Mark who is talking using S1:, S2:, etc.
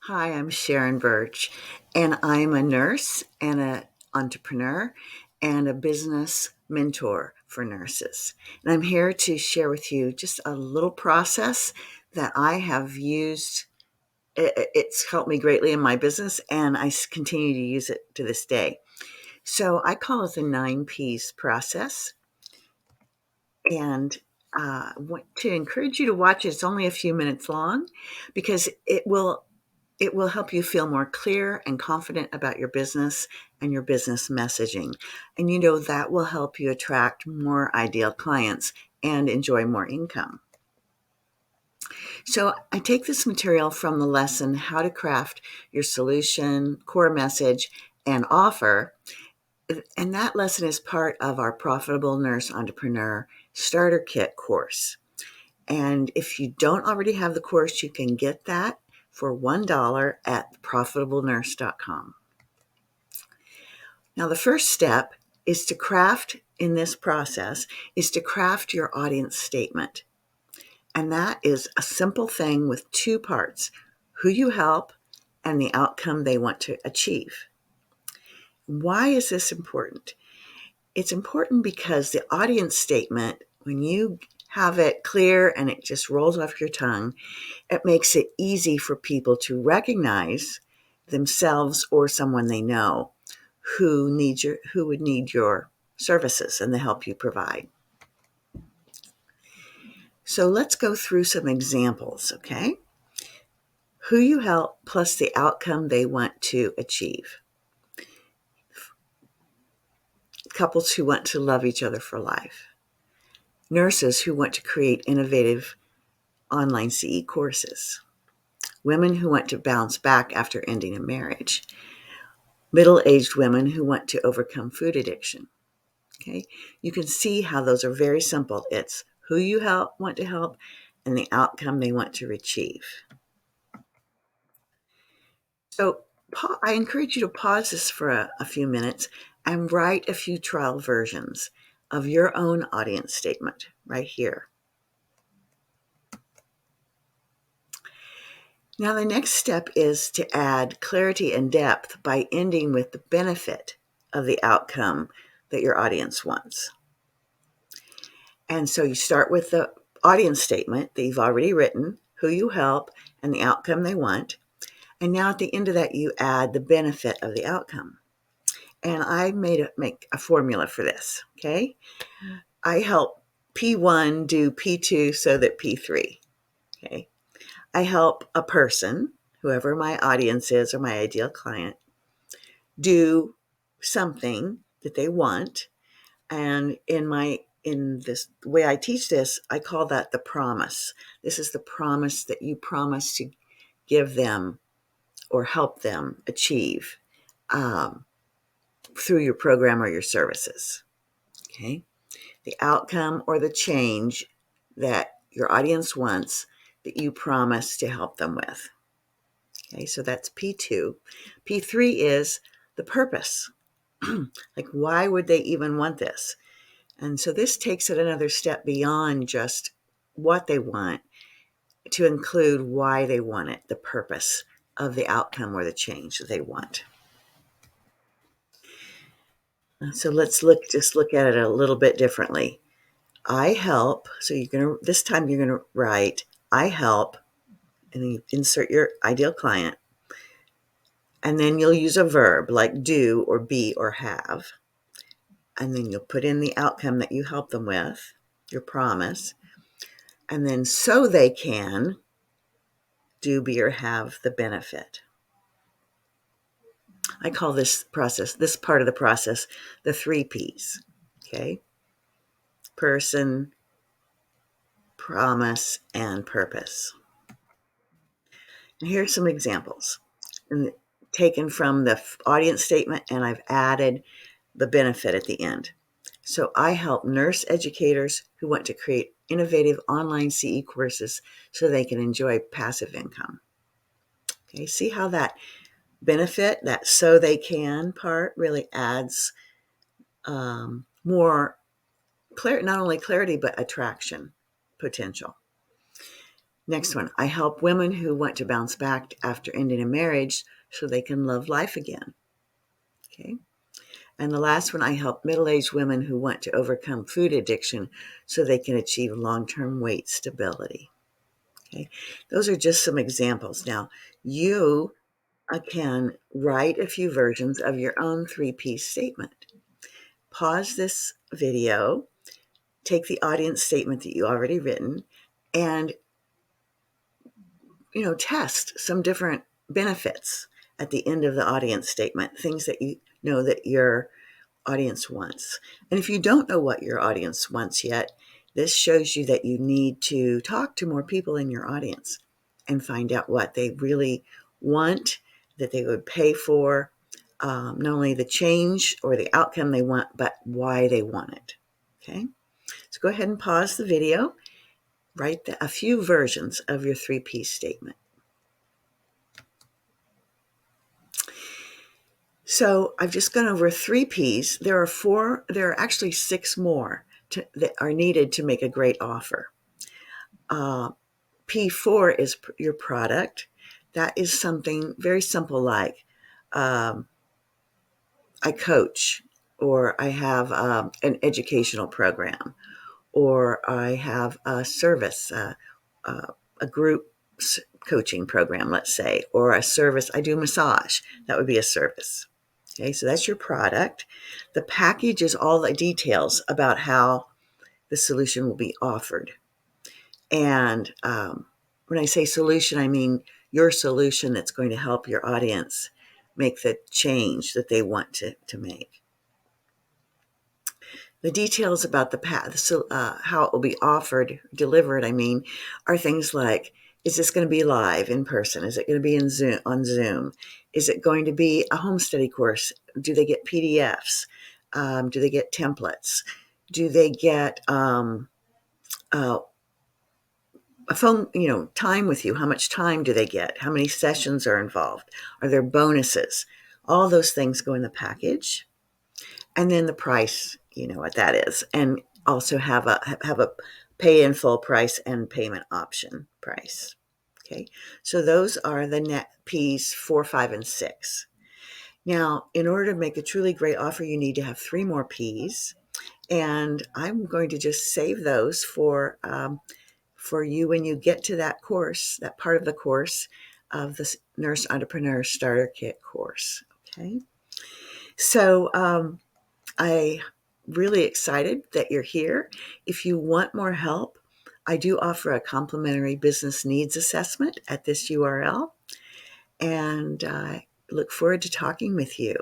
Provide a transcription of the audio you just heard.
S1: Hi, I'm Sharon Birch, and I'm a nurse and an entrepreneur and a business mentor for nurses. And I'm here to share with you just a little process that I have used. It's helped me greatly in my business, and I continue to use it to this day. So I call it the 9 P's process. And I want to encourage you to watch it. It's only a few minutes long because it will help you feel more clear and confident about your business and your business messaging. And that will help you attract more ideal clients and enjoy more income. So I take this material from the lesson, How to Craft Your Solution, Core Message, and Offer. And that lesson is part of our Profitable Nurse Entrepreneur Starter Kit course. And if you don't already have the course, you can get that for $1 at profitablenurse.com. Now, the first step is to craft in this process is to craft your audience statement. And that is a simple thing with 2 parts, who you help and the outcome they want to achieve. Why is this important? It's important because the audience statement, when you have it clear and it just rolls off your tongue, it makes it easy for people to recognize themselves or someone they know who would need your services and the help you provide. So let's go through some examples, okay? Who you help plus the outcome they want to achieve. Couples who want to love each other for life. Nurses who want to create innovative online CE courses. Women who want to bounce back after ending a marriage. Middle-aged women who want to overcome food addiction. Okay, you can see how those are very simple. It's who you want to help, and the outcome they want to achieve. So I encourage you to pause this for a few minutes and write a few trial versions of your own audience statement right here. Now, the next step is to add clarity and depth by ending with the benefit of the outcome that your audience wants. And so you start with the audience statement that you've already written, who you help, and the outcome they want. And now at the end of that, you add the benefit of the outcome. And I make a formula for this, okay? I help P1 do P2 so that P3, okay? I help a person, whoever my audience is or my ideal client, do something that they want. And in this the way I teach this, I call that the promise. This is the promise that you promise to give them or help them achieve through your program or your services. Okay, the outcome or the change that your audience wants that you promise to help them with. Okay, so that's P2. P3 is the purpose. Like, why would they even want this? And so this takes it another step beyond just what they want to include why they want it, the purpose of the outcome or the change that they want. So let's look at it a little bit differently. I help. So this time you're gonna write I help, and then you insert your ideal client, and then you'll use a verb like do or be or have, and then you'll put in the outcome that you help them with, your promise, and then so they can do, be, or have the benefit. I call this part of the process, the 3 Ps. Okay? Person, promise, and purpose. And here's some examples taken from the audience statement, and I've added the benefit at the end. So I help nurse educators who want to create innovative online CE courses so they can enjoy passive income. Okay, see how that benefit, that so they can part, really adds more not only clarity, but attraction potential. Next one, I help women who want to bounce back after ending a marriage so they can love life again. Okay. And the last one, I help middle-aged women who want to overcome food addiction so they can achieve long-term weight stability. Okay. Those are just some examples. Now, you can write a few versions of your own three-piece statement. Pause this video, take the audience statement that you already written, and test some different benefits at the end of the audience statement, things that you know that your audience wants. And if you don't know what your audience wants yet, this shows you that you need to talk to more people in your audience and find out what they really want, that they would pay for, not only the change or the outcome they want, but why they want it. Okay, so go ahead and pause the video, write a few versions of your three-piece statement. So I've just gone over 3 P's. There are actually 6 more that are needed to make a great offer. P4 is your product. That is something very simple like I coach, or I have an educational program, or I have a service, a group coaching program, let's say, or a service. I do massage. That would be a service. Okay, so that's your product. The package is all the details about how the solution will be offered. And when I say solution, I mean your solution that's going to help your audience make the change that they want to make. The details about the path, how it will be delivered, are things like, is this going to be live in person? Is it going to be on Zoom? Is it going to be a home study course? Do they get PDFs? Do they get templates? Do they get a phone, time with you? How much time do they get? How many sessions are involved? Are there bonuses? All those things go in the package. And then the price, you know what that is. And also have a pay in full price and payment option price. Okay, so those are the net P's 4, 5, and 6. Now, in order to make a truly great offer, you need to have 3 more P's, and I'm going to just save those for you when you get to that course, that part of the course of the Nurse Entrepreneur Starter Kit course. Okay, so I'm really excited that you're here. If you want more help, I do offer a complimentary business needs assessment at this URL, and I look forward to talking with you.